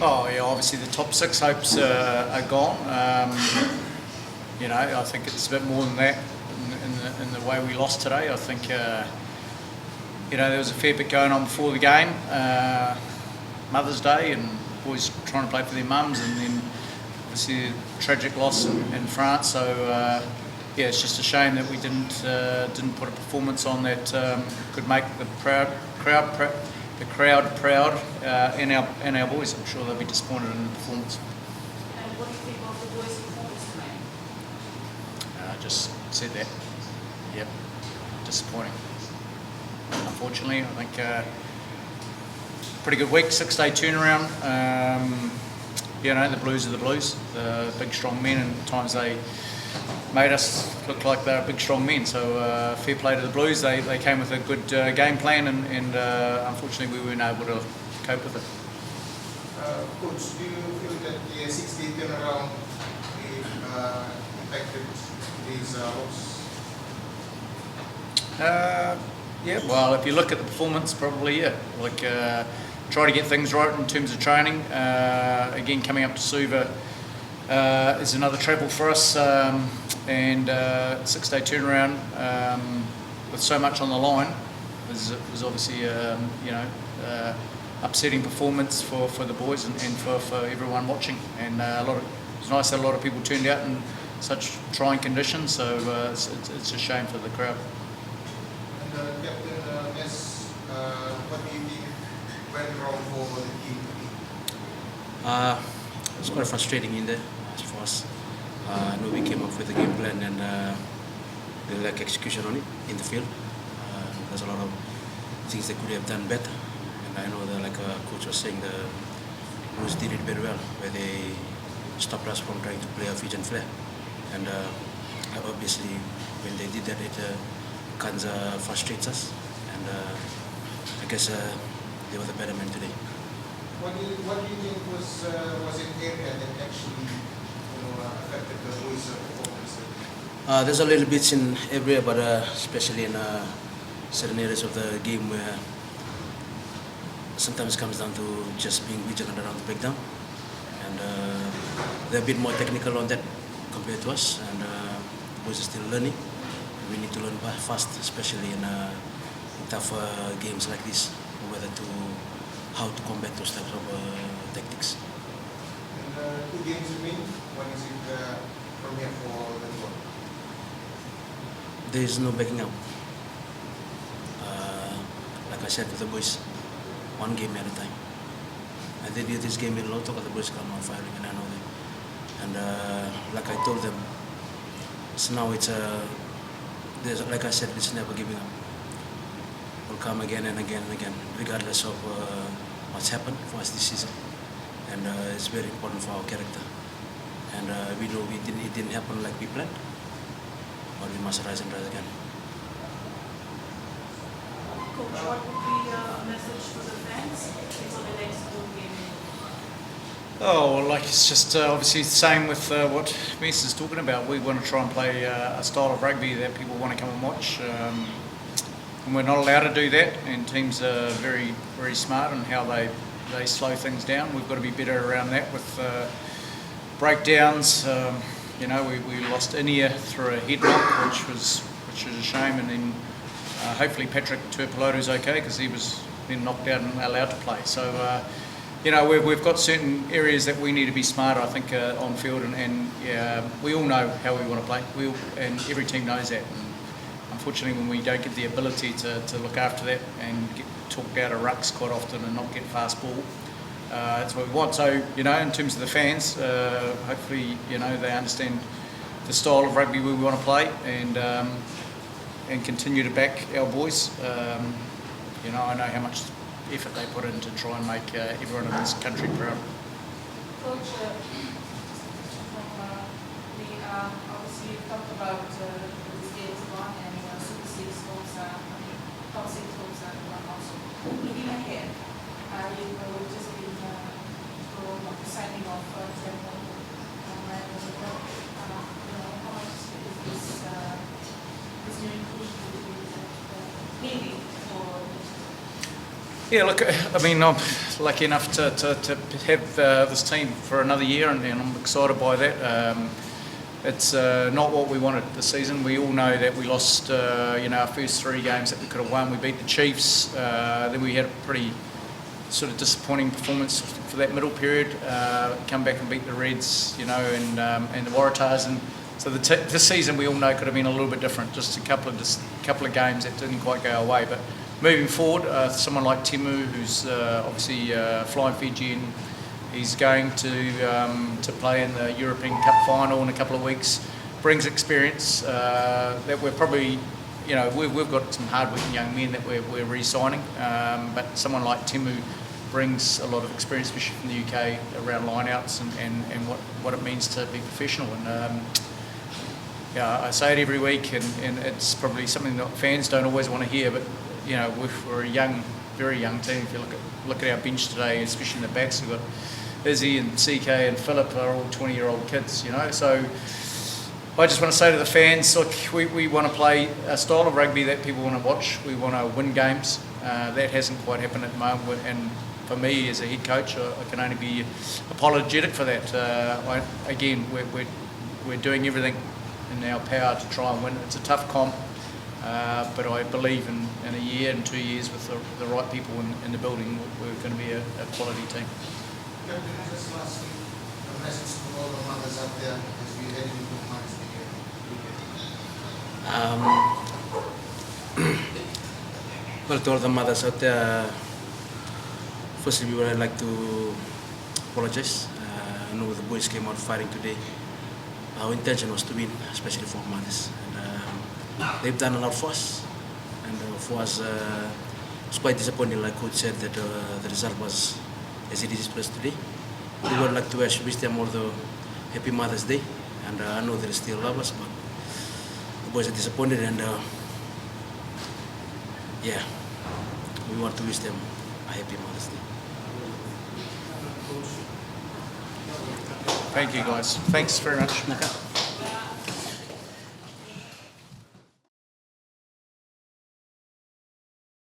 Oh yeah, obviously the top 6 hopes are gone. You know, I think it's a bit more than that in the way we lost today. I think you know, there was a fair bit going on before the game, Mother's Day, and boys trying to play for their mums, and then obviously the tragic loss in France. So yeah, it's just a shame that we didn't put a performance on that could make the crowd proud, and our boys. I'm sure they'll be disappointed in the performance. And what do you think of the boys' performance tonight? I just said that. Yep, disappointing. Unfortunately, I think pretty good week, 6-day turnaround. You know, the Blues are the Blues, the big strong men, and at times they made us look like they're big strong men. So fair play to the Blues. They came with a good game plan, and unfortunately we weren't able to cope with it. Coach, do you feel that the 6-day turnaround impacted these loss? Yeah, well, if you look at the performance, probably, yeah. Like, try to get things right in terms of training. Again, coming up to Suva is another travel for us, and 6-day turnaround with so much on the line was obviously, you know, upsetting performance for the boys and for everyone watching. And it was nice that a lot of people turned out in such trying conditions, so it's a shame for the crowd. Captain, what do you think went wrong for the team? It was quite frustrating in there for us. I know we came up with a game plan and they lack execution on it in the field. There's a lot of things they could have done better. And I know that, like Coach was saying, the Blues did it very well, where they stopped us from trying to play a Fijian flair. And obviously, when they did that, it kind of frustrates us, and I guess they were the better men today. What do you think was an area that actually affected the Blues' performance? There's a little bits in everywhere, but especially in certain areas of the game where sometimes it comes down to just being vigilant around the breakdown, and they're a bit more technical on that compared to us, and the boys are still learning. We need to learn fast, especially in tough games like this, how to combat those types of tactics. And 2 games remain. When is it from here for the tour? There is no backing up. Like I said to the boys, 1 game at a time. And they did this game in Lotok, the boys come on firing, and I know that. And like I told them, so now it's like I said, it's never giving up. We'll come again and again and again, regardless of what's happened for us this season. And it's very important for our character. And we know it didn't happen like we planned, but we must rise and rise again. Coach, what would be a message to the fans for the next home game? Oh, well, like it's just obviously the same with what Mes is talking about. We want to try and play a style of rugby that people want to come and watch. And we're not allowed to do that, and teams are very, very smart in how they slow things down. We've got to be better around that with breakdowns. You know, we lost Inia through a headlock, which was a shame, and then hopefully Patrick Tuipulotu's okay because he was then knocked out and allowed to play. So. You know, we've got certain areas that we need to be smarter, I think, on field, and yeah, we all know how we want to play, and every team knows that. And unfortunately, when we don't get the ability to look after that and get talked out of rucks quite often and not get fast ball, that's what we want. So, you know, in terms of the fans, hopefully, you know, they understand the style of rugby we want to play, and continue to back our boys. You know, I know how much effort they put in to try and make everyone in this country proud. Coach, obviously you talked about this game is gone and Super 6 hopes are, top 6 hopes are gone also. Looking ahead, you will just be signing off Trevor how much is this new inclusion meaning for Yeah, look, I mean, I'm lucky enough to have this team for another year, and I'm excited by that. It's not what we wanted this season. We all know that we lost, our first 3 games that we could have won. We beat the Chiefs, then we had a pretty sort of disappointing performance for that middle period. Come back and beat the Reds, and the Waratahs, and so this season we all know could have been a little bit different. Just a couple of games that didn't quite go our way, but moving forward, someone like Timu, who's obviously flying Fijian, he's going to play in the European Cup final in a couple of weeks, brings experience that we're probably, we've got some hard-working young men that we're re-signing, but someone like Timu brings a lot of experience, especially from the UK, around line-outs and what it means to be professional. And I say it every week, and it's probably something that fans don't always want to hear, but we're a young, very young team. If you look at our bench today, especially in the backs, we've got Izzy and CK and Philip are all 20-year-old kids, So I just want to say to the fans, look, we want to play a style of rugby that people want to watch. We want to win games. That hasn't quite happened at the moment, and for me as a head coach, I can only be apologetic for that. We're doing everything in our power to try and win. It's a tough comp. But I believe in a year and 2 years with the right people in the building, we're going to be a quality team. Captain, just lastly, a message to all the mothers out there as we head into Mother's Day. Well, to all the mothers out there, firstly, we would like to apologize. I know the boys came out fighting today. Our intention was to win, especially for mothers. They've done a lot for us, and for us, it's quite disappointing, like Coach said, that the result was as it is to us today. We would like to wish them all the happy Mother's Day, and I know they still love us, but the boys are disappointed, and we want to wish them a happy Mother's Day. Thank you, guys. Thanks very much.